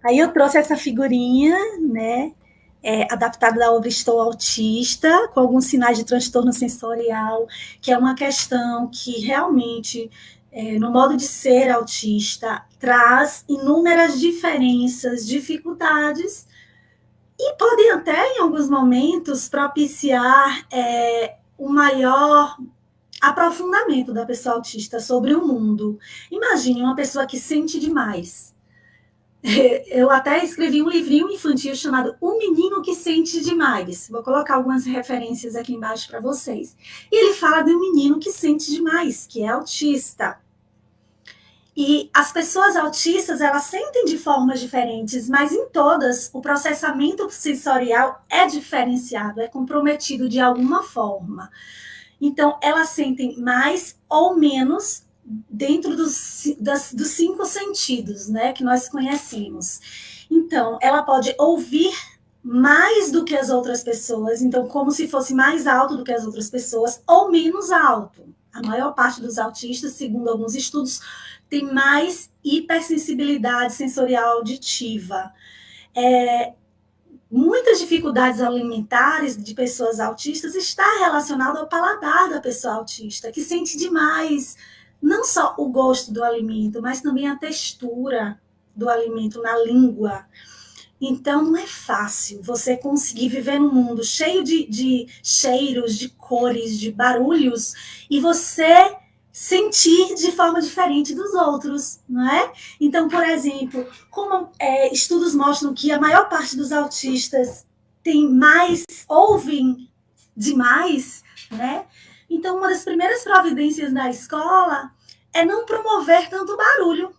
Aí eu trouxe essa figurinha, né, adaptada da obra Estou Autista, com alguns sinais de transtorno sensorial, que é uma questão que realmente, no modo de ser autista, traz inúmeras diferenças, dificuldades, e podem até, em alguns momentos, propiciar um maior aprofundamento da pessoa autista sobre o mundo. Imagine uma pessoa que sente demais. Eu até escrevi um livrinho infantil chamado O Menino que Sente Demais. Vou colocar algumas referências aqui embaixo para vocês. E ele fala de um menino que sente demais, que é autista. E as pessoas autistas, elas sentem de formas diferentes, mas em todas o processamento sensorial é diferenciado, é comprometido de alguma forma. Então, elas sentem mais ou menos dentro dos 5 sentidos, né, que nós conhecemos. Então, ela pode ouvir mais do que as outras pessoas, então, como se fosse mais alto do que as outras pessoas, ou menos alto. A maior parte dos autistas, segundo alguns estudos, tem mais hipersensibilidade sensorial auditiva. Muitas dificuldades alimentares de pessoas autistas está relacionado ao paladar da pessoa autista, que sente demais não só o gosto do alimento, mas também a textura do alimento na língua. Então, não é fácil você conseguir viver num mundo cheio de cheiros, de cores, de barulhos, e você sentir de forma diferente dos outros, não é? Então, por exemplo, como estudos mostram que a maior parte dos autistas ouvem demais, né? Então, uma das primeiras providências da escola é não promover tanto barulho,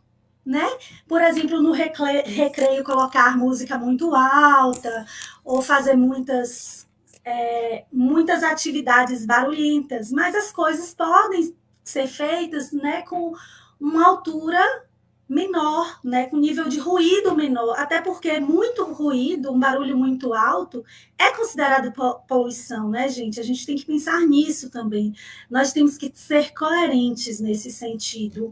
né? Por exemplo, no recreio colocar música muito alta ou fazer muitas atividades barulhentas, mas as coisas podem ser feitas, né, com uma altura menor, né, com nível de ruído menor, até porque muito ruído, um barulho muito alto, é considerado poluição, né, gente? A gente tem que pensar nisso também. Nós temos que ser coerentes nesse sentido.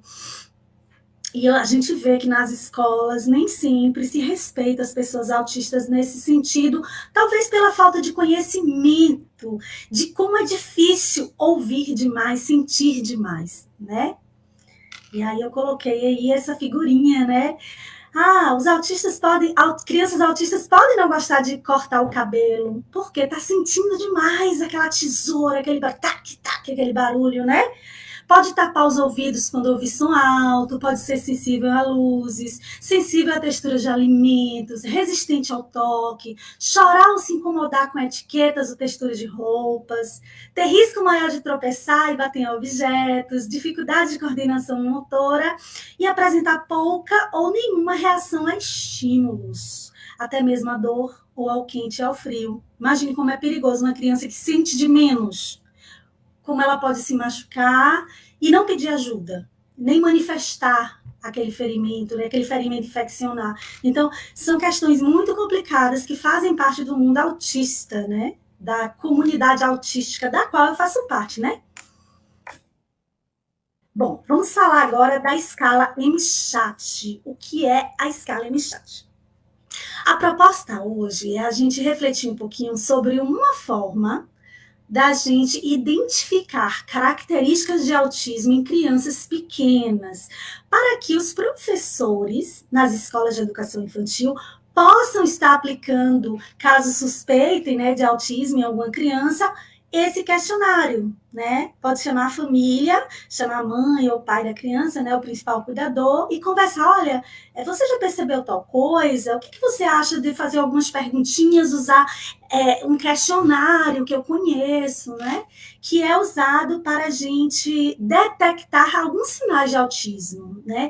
E a gente vê que nas escolas nem sempre se respeita as pessoas autistas nesse sentido, talvez pela falta de conhecimento de como é difícil ouvir demais, sentir demais, né? E aí eu coloquei aí essa figurinha, né? Os autistas podem, crianças autistas podem não gostar de cortar o cabelo, porque tá sentindo demais aquela tesoura, aquele tac-tac, aquele barulho, né? Pode tapar os ouvidos quando ouvir som alto, pode ser sensível a luzes, sensível à textura de alimentos, resistente ao toque, chorar ou se incomodar com etiquetas ou texturas de roupas, ter risco maior de tropeçar e bater em objetos, dificuldade de coordenação motora e apresentar pouca ou nenhuma reação a estímulos, até mesmo a dor ou ao quente e ao frio. Imagine como é perigoso uma criança que sente de menos, como ela pode se machucar e não pedir ajuda, nem manifestar aquele ferimento, né, aquele ferimento infeccionar. Então, são questões muito complicadas que fazem parte do mundo autista, né, da comunidade autística da qual eu faço parte, né? Bom, vamos falar agora da escala MCHAT. O que é a escala MCHAT? A proposta hoje é a gente refletir um pouquinho sobre uma forma da gente identificar características de autismo em crianças pequenas, para que os professores nas escolas de educação infantil possam estar aplicando, caso suspeitem, né, de autismo em alguma criança, esse questionário, né? Pode chamar a família, chamar a mãe ou o pai da criança, né, o principal cuidador, e conversar, olha, você já percebeu tal coisa? O que você acha de fazer algumas perguntinhas, usar um questionário que eu conheço, né? Que é usado para a gente detectar alguns sinais de autismo, né?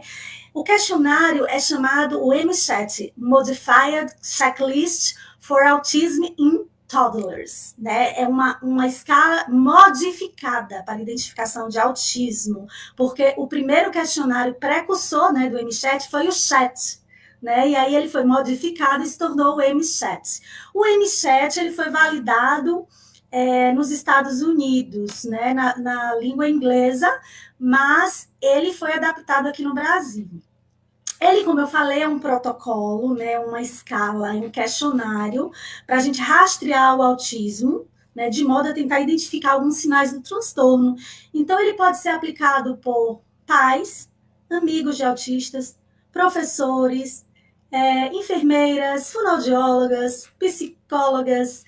O questionário é chamado o MCHAT, Modified Checklist for Autism in Toddlers, né? É uma escala modificada para identificação de autismo, porque o primeiro questionário precursor, né, do MCHAT foi o CHAT, né? E aí ele foi modificado e se tornou o MCHAT. O MCHAT ele foi validado nos Estados Unidos, né, na língua inglesa, mas ele foi adaptado aqui no Brasil. Ele, como eu falei, é um protocolo, né, uma escala, um questionário para a gente rastrear o autismo, né, de modo a tentar identificar alguns sinais do transtorno. Então, ele pode ser aplicado por pais, amigos de autistas, professores, enfermeiras, fonoaudiólogas, psicólogas,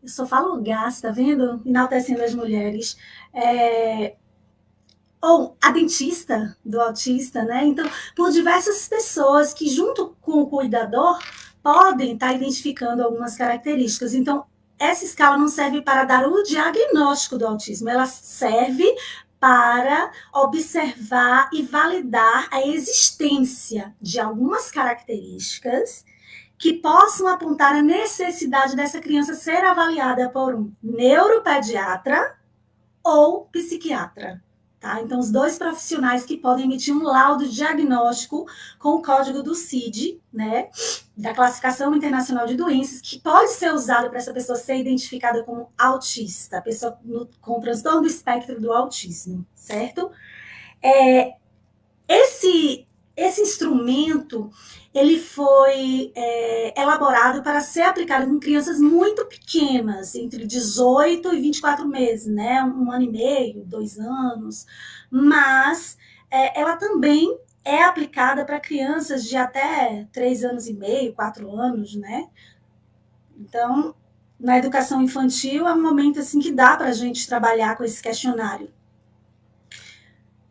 eu só falo gás, tá vendo? Enaltecendo as mulheres. Ou a dentista do autista, né? Então, por diversas pessoas que, junto com o cuidador, podem estar identificando algumas características. Então, essa escala não serve para dar o diagnóstico do autismo, ela serve para observar e validar a existência de algumas características que possam apontar a necessidade dessa criança ser avaliada por um neuropediatra ou psiquiatra. Tá? Então, os dois profissionais que podem emitir um laudo diagnóstico com o código do CID, né, da Classificação Internacional de Doenças, que pode ser usado para essa pessoa ser identificada como autista, pessoa com transtorno do espectro do autismo, certo? Esse instrumento ele foi elaborado para ser aplicado com crianças muito pequenas, entre 18 e 24 meses, né? 1 ano e meio, 2 anos, mas ela também é aplicada para crianças de até 3 anos e meio, 4 anos, né? Então, na educação infantil é um momento assim que dá para a gente trabalhar com esse questionário.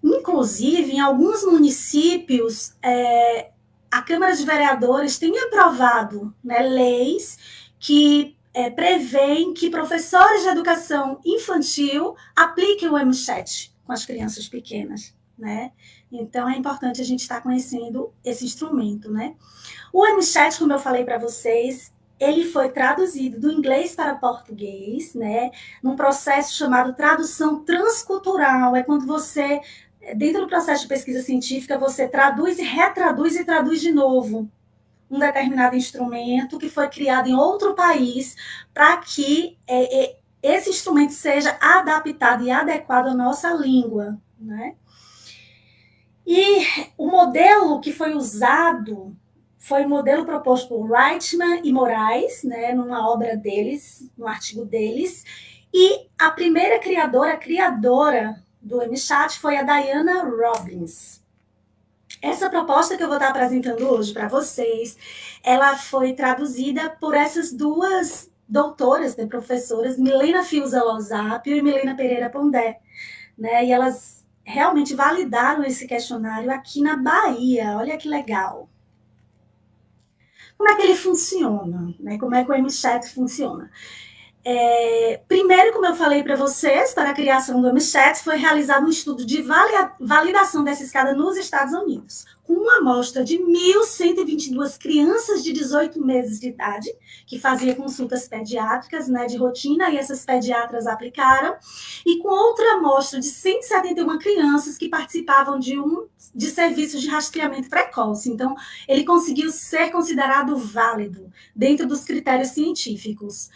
Inclusive, em alguns municípios, a Câmara de Vereadores tem aprovado, né, leis que prevêem que professores de educação infantil apliquem o MChat com as crianças pequenas, né? Então, é importante a gente estar conhecendo esse instrumento, né? O MChat, como eu falei para vocês, ele foi traduzido do inglês para português, né? Num processo chamado tradução transcultural. É quando você, dentro do processo de pesquisa científica, você traduz e retraduz e traduz de novo um determinado instrumento que foi criado em outro país para que esse instrumento seja adaptado e adequado à nossa língua, né? E o modelo que foi usado foi o modelo proposto por Reitman e Moraes, né, numa obra deles, num artigo deles, e a primeira criadora do MChat foi a Diana Robbins. Essa proposta que eu vou estar apresentando hoje para vocês, ela foi traduzida por essas duas doutoras, né, professoras, Milena Fiuza Losapio e Milena Pereira Pondé, né, e elas realmente validaram esse questionário aqui na Bahia. Olha que legal. Como é que ele funciona? Né? Como é que o MChat funciona? Primeiro, como eu falei para vocês, para a criação do MChat, foi realizado um estudo de validação dessa escada nos Estados Unidos, com uma amostra de 1.122 crianças de 18 meses de idade, que fazia consultas pediátricas, né, de rotina, e essas pediatras aplicaram, e com outra amostra de 171 crianças que participavam de serviços de rastreamento precoce. Então, ele conseguiu ser considerado válido dentro dos critérios científicos.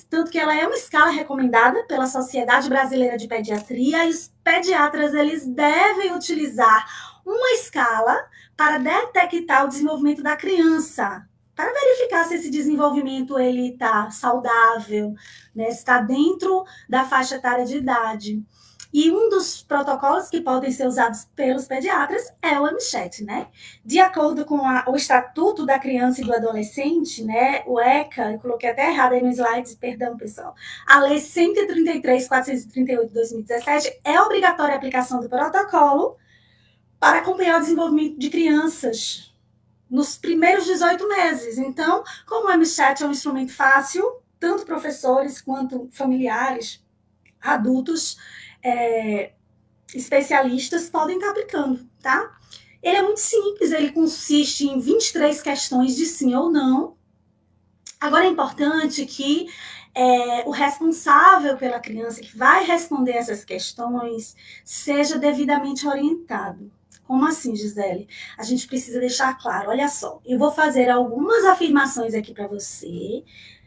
Tanto que ela é uma escala recomendada pela Sociedade Brasileira de Pediatria, e os pediatras eles devem utilizar uma escala para detectar o desenvolvimento da criança, para verificar se esse desenvolvimento ele está saudável, né, está dentro da faixa etária de idade. E um dos protocolos que podem ser usados pelos pediatras é o MChat, né? De acordo com o Estatuto da Criança e do Adolescente, né, o ECA, eu coloquei até errado aí no slide, perdão, pessoal, a Lei 133.438 de 2017 é obrigatória a aplicação do protocolo para acompanhar o desenvolvimento de crianças nos primeiros 18 meses. Então, como o MChat é um instrumento fácil, tanto professores quanto familiares, adultos, especialistas podem estar aplicando, tá? Ele é muito simples, ele consiste em 23 questões de sim ou não. Agora, é importante que o responsável pela criança que vai responder essas questões seja devidamente orientado. Como assim, Gisele? A gente precisa deixar claro, olha só, eu vou fazer algumas afirmações aqui para você,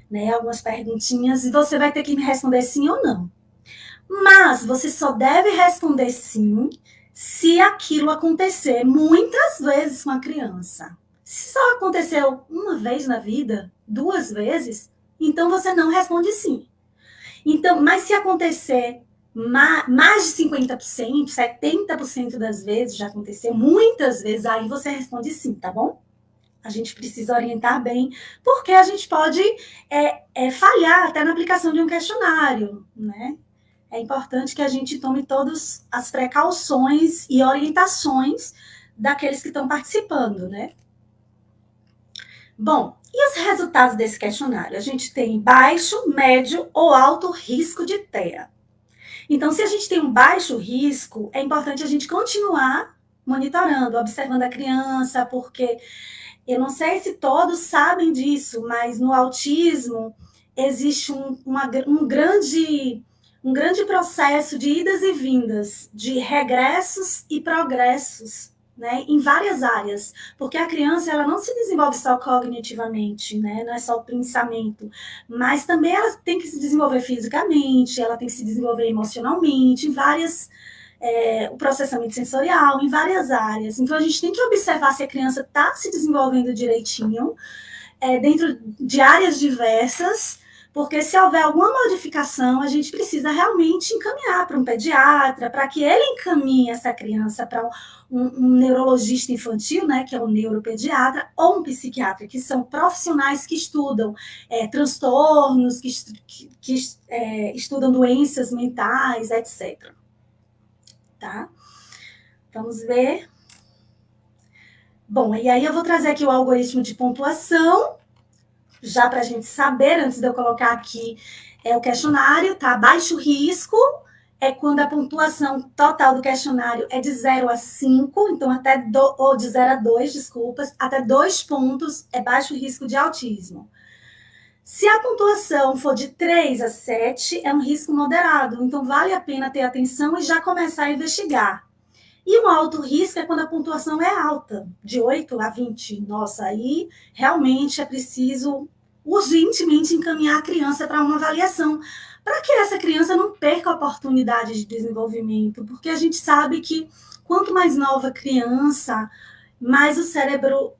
né, algumas perguntinhas, e você vai ter que me responder sim ou não. Mas você só deve responder sim se aquilo acontecer muitas vezes com a criança. Se só aconteceu uma vez na vida, 2 vezes, então você não responde sim. Então, mas se acontecer mais de 50%, 70% das vezes, já aconteceu muitas vezes, aí você responde sim, tá bom? A gente precisa orientar bem, porque a gente pode falhar até na aplicação de um questionário, né? É importante que a gente tome todas as precauções e orientações daqueles que estão participando, né? Bom, e os resultados desse questionário? A gente tem baixo, médio ou alto risco de TEA. Então, se a gente tem um baixo risco, é importante a gente continuar monitorando, observando a criança, porque eu não sei se todos sabem disso, mas no autismo existe um grande processo de idas e vindas, de regressos e progressos, né, em várias áreas, porque a criança ela não se desenvolve só cognitivamente, né, não é só o pensamento, mas também ela tem que se desenvolver fisicamente, ela tem que se desenvolver emocionalmente, em várias o processamento sensorial, em várias áreas. Então, a gente tem que observar se a criança está se desenvolvendo direitinho, dentro de áreas diversas, porque se houver alguma modificação, a gente precisa realmente encaminhar para um pediatra, para que ele encaminhe essa criança para um neurologista infantil, né, que é o neuropediatra, ou um psiquiatra, que são profissionais que estudam transtornos, que estudam doenças mentais, etc. Tá? Vamos ver. Bom, e aí eu vou trazer aqui o algoritmo de pontuação, já para a gente saber, antes de eu colocar aqui o questionário, tá? Baixo risco é quando a pontuação total do questionário é de 0 a 5, então ou de 0 a 2, desculpas, até 2 pontos é baixo risco de autismo. Se a pontuação for de 3 a 7, é um risco moderado, então vale a pena ter atenção e já começar a investigar. E um alto risco é quando a pontuação é alta, de 8 a 20. Nossa, aí realmente é preciso urgentemente encaminhar a criança para uma avaliação, para que essa criança não perca a oportunidade de desenvolvimento, porque a gente sabe que quanto mais nova a criança, mais o cérebro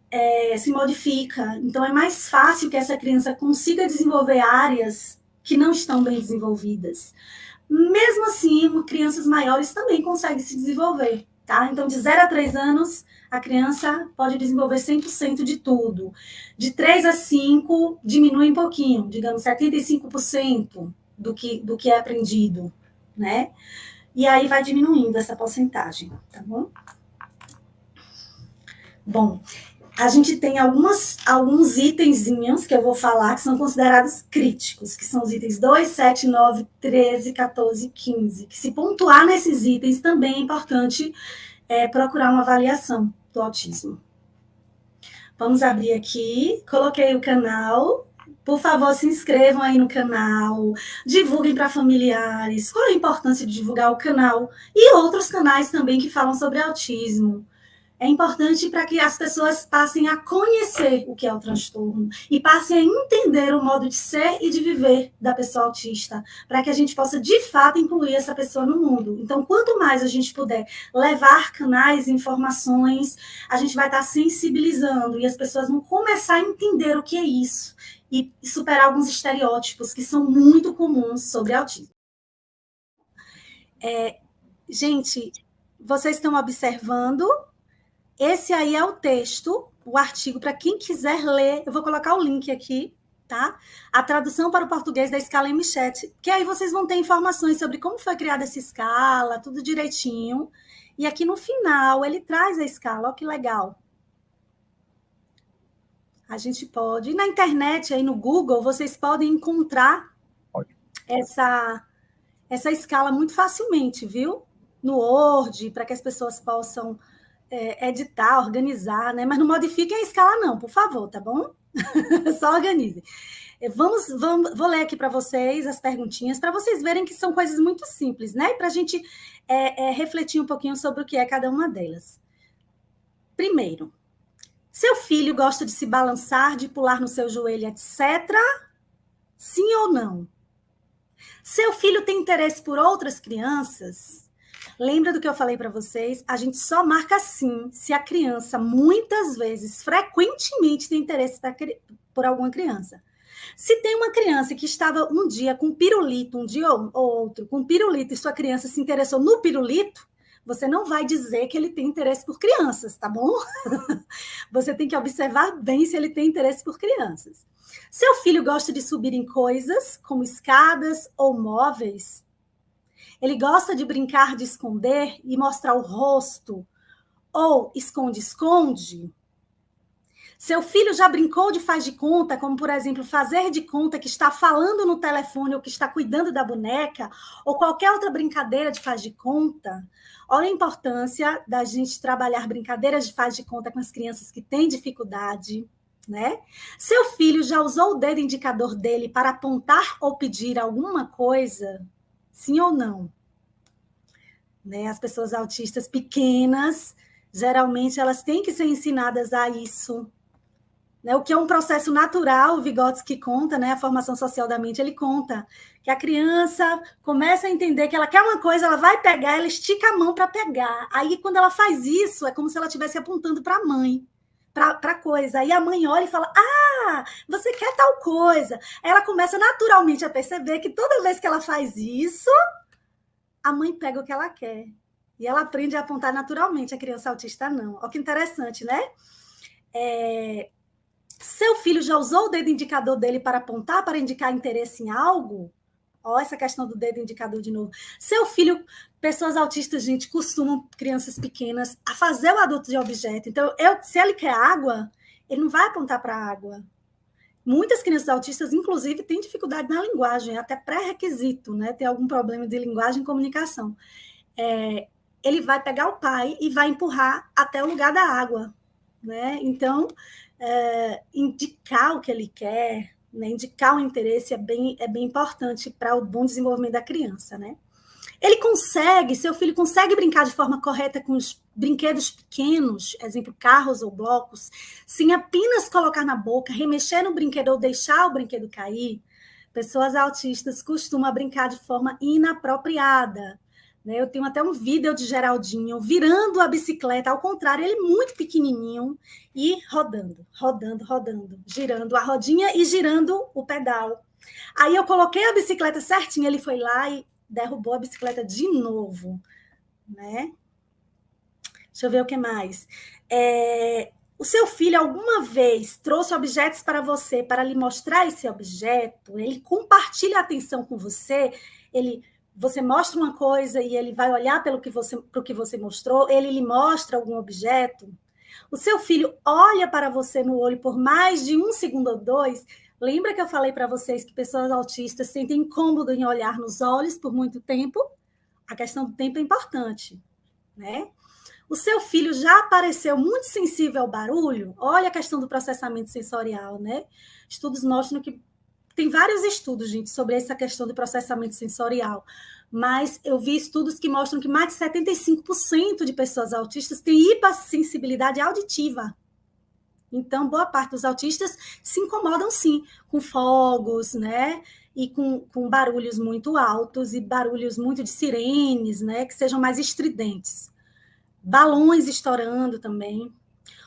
se modifica. Então é mais fácil que essa criança consiga desenvolver áreas que não estão bem desenvolvidas. Mesmo assim, crianças maiores também conseguem se desenvolver. Tá? Então, de 0 a 3 anos, a criança pode desenvolver 100% de tudo. De 3 a 5, diminui um pouquinho, digamos 75% do que é aprendido, né? E aí vai diminuindo essa porcentagem, tá bom? Bom, a gente tem alguns itenzinhos que eu vou falar que são considerados críticos, que são os itens 2, 7, 9, 13, 14 e 15, que se pontuar nesses itens também é importante procurar uma avaliação do autismo. Vamos abrir aqui, coloquei o canal, por favor se inscrevam aí no canal, divulguem para familiares, qual a importância de divulgar o canal e outros canais também que falam sobre autismo. É importante para que as pessoas passem a conhecer o que é o transtorno e passem a entender o modo de ser e de viver da pessoa autista, para que a gente possa, de fato, incluir essa pessoa no mundo. Então, quanto mais a gente puder levar canais, informações, a gente vai estar sensibilizando e as pessoas vão começar a entender o que é isso e superar alguns estereótipos que são muito comuns sobre autismo. Gente, vocês estão observando? Esse aí é o texto, o artigo, para quem quiser ler, eu vou colocar o link aqui, tá? A tradução para o português da escala MChat, que aí vocês vão ter informações sobre como foi criada essa escala, tudo direitinho. E aqui no final ele traz a escala, olha que legal. A gente pode, na internet, aí no Google, vocês podem encontrar essa escala muito facilmente, viu? No Word, para que as pessoas possam editar, organizar, né? Mas não modifiquem a escala, não, por favor, tá bom? Só organizem. Vou ler aqui para vocês as perguntinhas, para vocês verem que são coisas muito simples, né? Para a gente refletir um pouquinho sobre o que é cada uma delas. Primeiro, seu filho gosta de se balançar, de pular no seu joelho, etc. Sim ou não? Seu filho tem interesse por outras crianças? Lembra do que eu falei para vocês? A gente só marca sim se a criança, muitas vezes, frequentemente, tem interesse por alguma criança. Se tem uma criança que estava um dia com pirulito, um dia ou outro, com pirulito, e sua criança se interessou no pirulito, você não vai dizer que ele tem interesse por crianças, tá bom? Você tem que observar bem se ele tem interesse por crianças. Seu filho gosta de subir em coisas, como escadas ou móveis? Ele gosta de brincar de esconder e mostrar o rosto? Ou esconde-esconde? Seu filho já brincou de faz de conta, como, por exemplo, fazer de conta que está falando no telefone ou que está cuidando da boneca, ou qualquer outra brincadeira de faz de conta? Olha a importância da gente trabalhar brincadeiras de faz de conta com as crianças que têm dificuldade, né? Seu filho já usou o dedo indicador dele para apontar ou pedir alguma coisa? Sim ou não? Né? As pessoas autistas pequenas, geralmente, elas têm que ser ensinadas a isso. Né, o que é um processo natural, o Vygotsky conta, né, a formação social da mente, ele conta que a criança começa a entender que ela quer uma coisa, ela vai pegar, ela estica a mão para pegar. Aí, quando ela faz isso, é como se ela estivesse apontando para a mãe, para a coisa. Aí a mãe olha e fala, você quer tal coisa. Aí ela começa naturalmente a perceber que toda vez que ela faz isso, a mãe pega o que ela quer. E ela aprende a apontar naturalmente, a criança autista não. Olha que interessante, né? Seu filho já usou o dedo indicador dele para apontar, para indicar interesse em algo? Olha essa questão do dedo indicador de novo. Seu filho, pessoas autistas, gente, costumam, crianças pequenas, a fazer o adulto de objeto. Então, se ele quer água, ele não vai apontar para a água. Muitas crianças autistas, inclusive, têm dificuldade na linguagem, até pré-requisito, né? Tem algum problema de linguagem e comunicação. Ele vai pegar o pai e vai empurrar até o lugar da água, né? Então, indicar o que ele quer, né? Indicar o interesse é bem importante para o bom desenvolvimento da criança, né? Seu filho consegue brincar de forma correta com os brinquedos pequenos, exemplo, carros ou blocos, sem apenas colocar na boca, remexer no brinquedo ou deixar o brinquedo cair? Pessoas autistas costumam brincar de forma inapropriada. Eu tenho até um vídeo de Geraldinho virando a bicicleta, ao contrário, ele muito pequenininho e rodando, girando a rodinha e girando o pedal. Aí eu coloquei a bicicleta certinha, ele foi lá e derrubou a bicicleta de novo, né? Deixa eu ver o que mais. O seu filho alguma vez trouxe objetos para você, para lhe mostrar esse objeto? Ele compartilha a atenção com você? Você mostra uma coisa e ele vai olhar para o que você mostrou? Ele lhe mostra algum objeto? O seu filho olha para você no olho por mais de 1 segundo ou 2? Lembra que eu falei para vocês que pessoas autistas sentem incômodo em olhar nos olhos por muito tempo? A questão do tempo é importante, né? O seu filho já apareceu muito sensível ao barulho? Olha a questão do processamento sensorial, né? Estudos mostram que tem vários estudos, gente, sobre essa questão do processamento sensorial, mas eu vi estudos que mostram que mais de 75% de pessoas autistas têm hipersensibilidade auditiva. Então, boa parte dos autistas se incomodam, sim, com fogos, né? E com barulhos muito altos e barulhos muito de sirenes, né? Que sejam mais estridentes. Balões estourando também.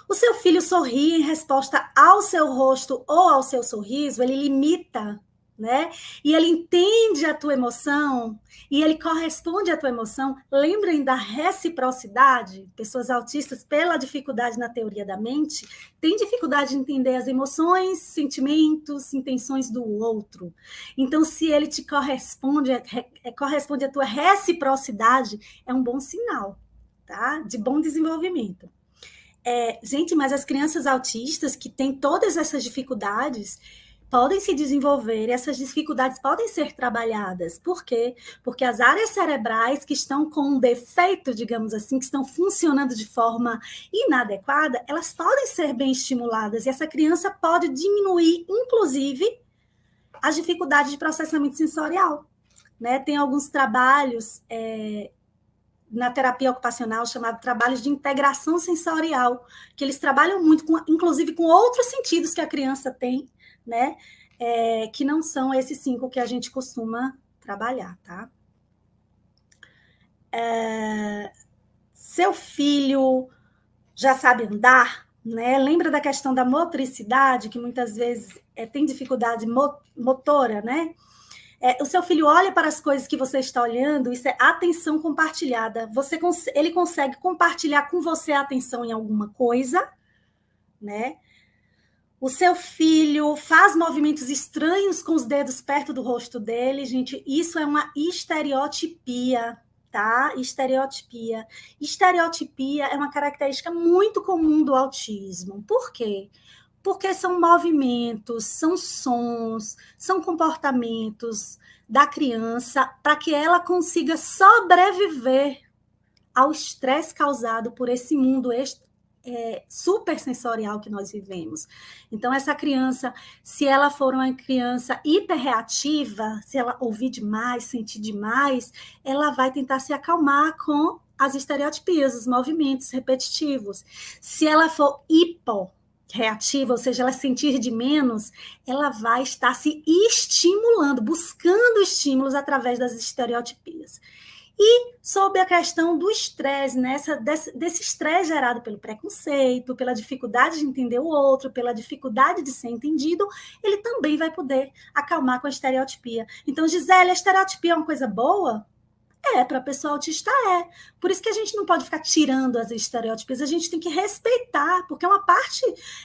O seu filho sorri em resposta ao seu rosto ou ao seu sorriso, ele limita, né? E ele entende a tua emoção e ele corresponde à tua emoção. Lembrem da reciprocidade? Pessoas autistas, pela dificuldade na teoria da mente, têm dificuldade de entender as emoções, sentimentos, intenções do outro. Então, se ele te corresponde à tua reciprocidade, é um bom sinal, tá? De bom desenvolvimento. Gente, mas as crianças autistas que têm todas essas dificuldades podem se desenvolver e essas dificuldades podem ser trabalhadas. Por quê? Porque as áreas cerebrais que estão com um defeito, digamos assim, que estão funcionando de forma inadequada, elas podem ser bem estimuladas e essa criança pode diminuir, inclusive, as dificuldades de processamento sensorial. Né? Tem alguns trabalhos na terapia ocupacional, chamado trabalhos de integração sensorial, que eles trabalham muito, inclusive com outros sentidos que a criança tem, né? Que não são esses 5 que a gente costuma trabalhar, tá? Seu filho já sabe andar, né? Lembra da questão da motricidade, que muitas vezes tem dificuldade motora, né? O seu filho olha para as coisas que você está olhando, isso é atenção compartilhada. Ele consegue compartilhar com você a atenção em alguma coisa, né? O seu filho faz movimentos estranhos com os dedos perto do rosto dele, gente, isso é uma estereotipia, tá? Estereotipia. Estereotipia é uma característica muito comum do autismo. Por quê? Porque são movimentos, são sons, são comportamentos da criança para que ela consiga sobreviver ao estresse causado por esse mundo super sensorial que nós vivemos. Então, essa criança, se ela for uma criança hiperreativa, se ela ouvir demais, sentir demais, ela vai tentar se acalmar com as estereotipias, os movimentos repetitivos. Se ela for hiporeativa, ou seja, ela sentir de menos, ela vai estar se estimulando, buscando estímulos através das estereotipias. E sobre a questão do estresse, né? Desse estresse gerado pelo preconceito, pela dificuldade de entender o outro, pela dificuldade de ser entendido, ele também vai poder acalmar com a estereotipia. Então, Gisele, a estereotipia é uma coisa boa? Para a pessoa autista Por isso que a gente não pode ficar tirando as estereótipias, a gente tem que respeitar, porque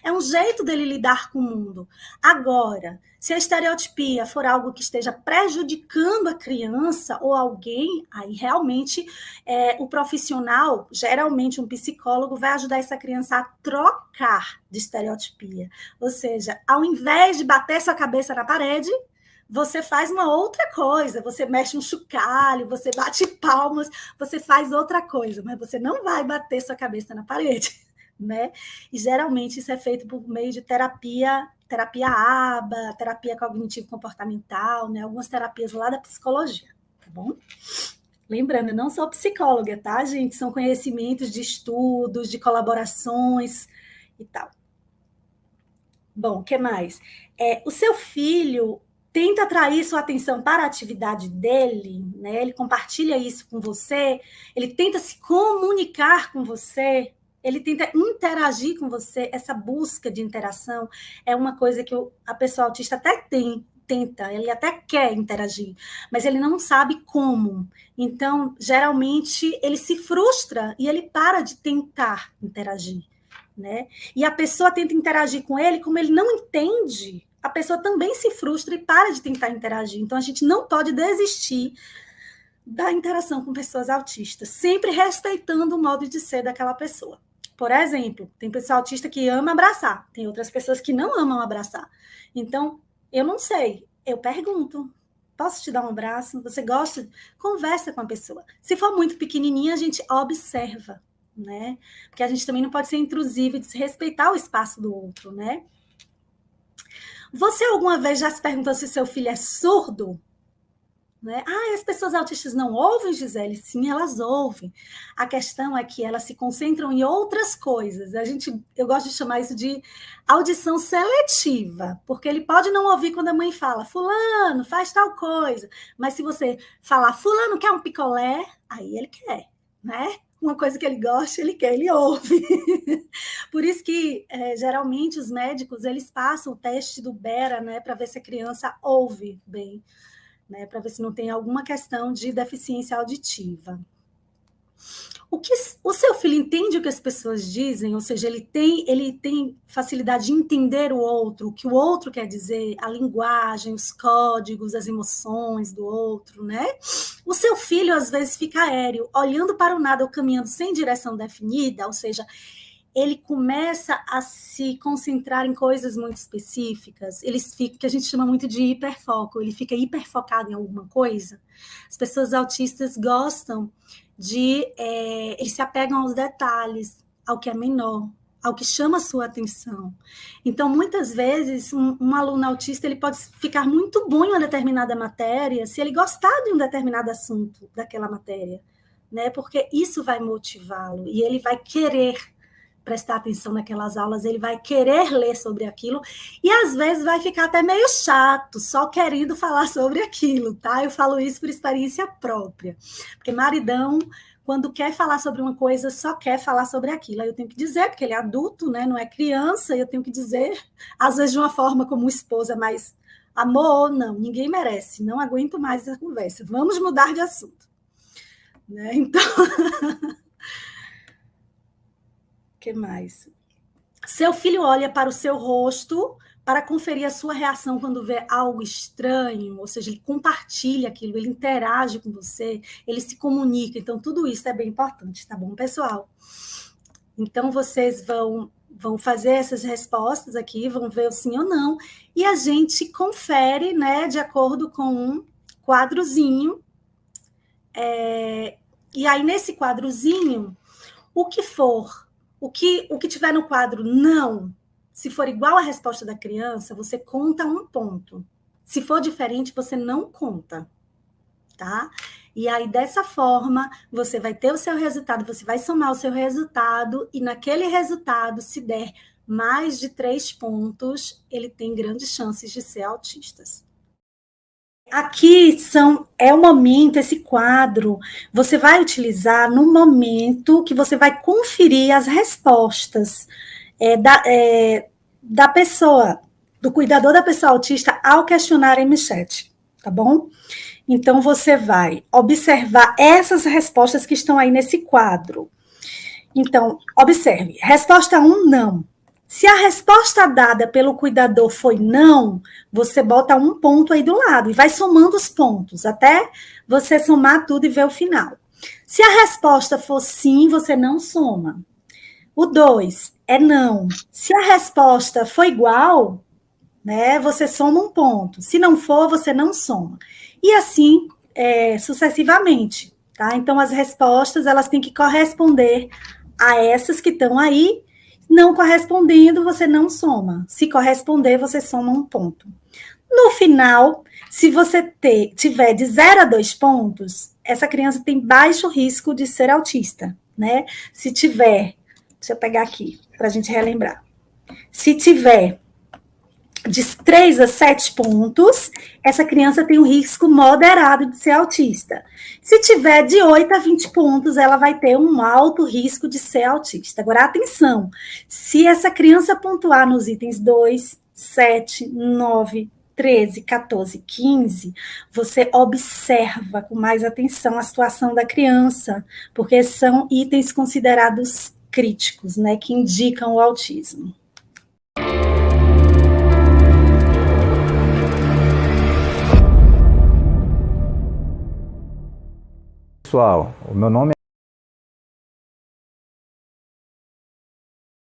é um jeito dele lidar com o mundo. Agora, se a estereotipia for algo que esteja prejudicando a criança ou alguém, aí realmente o profissional, geralmente um psicólogo, vai ajudar essa criança a trocar de estereotipia. Ou seja, ao invés de bater sua cabeça na parede, você faz uma outra coisa, você mexe um chocalho, você bate palmas, você faz outra coisa, mas você não vai bater sua cabeça na parede, né? E geralmente isso é feito por meio de terapia ABA, terapia cognitivo-comportamental, né? Algumas terapias lá da psicologia, tá bom? Lembrando, eu não sou psicóloga, tá, gente? São conhecimentos de estudos, de colaborações e tal. Bom, o que mais? O seu filho tenta atrair sua atenção para a atividade dele, né? Ele compartilha isso com você, ele tenta se comunicar com você, ele tenta interagir com você. Essa busca de interação é uma coisa que a pessoa autista até tenta, ele até quer interagir, mas ele não sabe como. Então, geralmente, ele se frustra e ele para de tentar interagir, né? E a pessoa tenta interagir com ele, como ele não entende, a pessoa também se frustra e para de tentar interagir. Então, a gente não pode desistir da interação com pessoas autistas, sempre respeitando o modo de ser daquela pessoa. Por exemplo, tem pessoa autista que ama abraçar, tem outras pessoas que não amam abraçar. Então, eu não sei, eu pergunto, posso te dar um abraço? Você gosta? Conversa com a pessoa. Se for muito pequenininha, a gente observa, né? Porque a gente também não pode ser intrusivo e desrespeitar o espaço do outro, né? Você alguma vez já se perguntou se seu filho é surdo? Né? As pessoas autistas não ouvem, Gisele? Sim, elas ouvem. A questão é que elas se concentram em outras coisas. Eu gosto de chamar isso de audição seletiva, porque ele pode não ouvir quando a mãe fala, fulano, faz tal coisa, mas se você falar, fulano quer um picolé, aí ele quer, né? Uma coisa que ele gosta, ele quer, ele ouve. Por isso que, geralmente, os médicos, eles passam o teste do Bera, né, para ver se a criança ouve bem, né, para ver se não tem alguma questão de deficiência auditiva. O seu filho entende o que as pessoas dizem, ou seja, ele tem facilidade de entender o outro, o que o outro quer dizer, a linguagem, os códigos, as emoções do outro, né? O seu filho, às vezes, fica aéreo, olhando para o nada ou caminhando sem direção definida, ou seja, ele começa a se concentrar em coisas muito específicas, que a gente chama muito de hiperfoco, ele fica hiperfocado em alguma coisa. As pessoas autistas gostam eles se apegam aos detalhes, ao que é menor, ao que chama a sua atenção. Então, muitas vezes, um aluno autista ele pode ficar muito bom em uma determinada matéria se ele gostar de um determinado assunto daquela matéria, né? Porque isso vai motivá-lo e ele vai querer prestar atenção naquelas aulas, ele vai querer ler sobre aquilo, e às vezes vai ficar até meio chato, só querendo falar sobre aquilo, tá? Eu falo isso por experiência própria, porque maridão, quando quer falar sobre uma coisa, só quer falar sobre aquilo. Aí eu tenho que dizer, porque ele é adulto, né? Não é criança, e eu tenho que dizer, às vezes de uma forma como esposa, mas amor, não, ninguém merece, não aguento mais essa conversa, vamos mudar de assunto. Né? Então, o que mais? Seu filho olha para o seu rosto para conferir a sua reação quando vê algo estranho, ou seja, ele compartilha aquilo, ele interage com você, ele se comunica. Então, tudo isso é bem importante, tá bom, pessoal? Então, vocês vão fazer essas respostas aqui, vão ver o sim ou não, e a gente confere, né, de acordo com um quadrozinho. E aí, nesse quadrozinho, o que for, o que tiver no quadro não, se for igual à resposta da criança, você conta um ponto. Se for diferente, você não conta, tá? E aí, dessa forma, você vai ter o seu resultado, você vai somar o seu resultado, e naquele resultado, se der mais de 3 pontos, ele tem grandes chances de ser autista. Aqui é o momento, esse quadro, você vai utilizar no momento que você vai conferir as respostas da pessoa, do cuidador da pessoa autista ao questionário MChat, tá bom? Então, você vai observar essas respostas que estão aí nesse quadro. Então, observe, resposta 1, não. Se a resposta dada pelo cuidador foi não, você bota um ponto aí do lado e vai somando os pontos, até você somar tudo e ver o final. Se a resposta for sim, você não soma. O 2 é não. Se a resposta for igual, né, você soma um ponto. Se não for, você não soma. E assim, sucessivamente, tá? Então, as respostas, elas têm que corresponder a essas que estão aí. Não correspondendo, você não soma. Se corresponder, você soma um ponto. No final, se você tiver de 0 a 2 pontos, essa criança tem baixo risco de ser autista, né? Se tiver, deixa eu pegar aqui, para a gente relembrar. Se tiver de 3 a 7 pontos, essa criança tem um risco moderado de ser autista. Se tiver de 8 a 20 pontos, ela vai ter um alto risco de ser autista. Agora, atenção, se essa criança pontuar nos itens 2, 7, 9, 13, 14, 15, você observa com mais atenção a situação da criança, porque são itens considerados críticos, né, que indicam o autismo. Pessoal, o meu nome é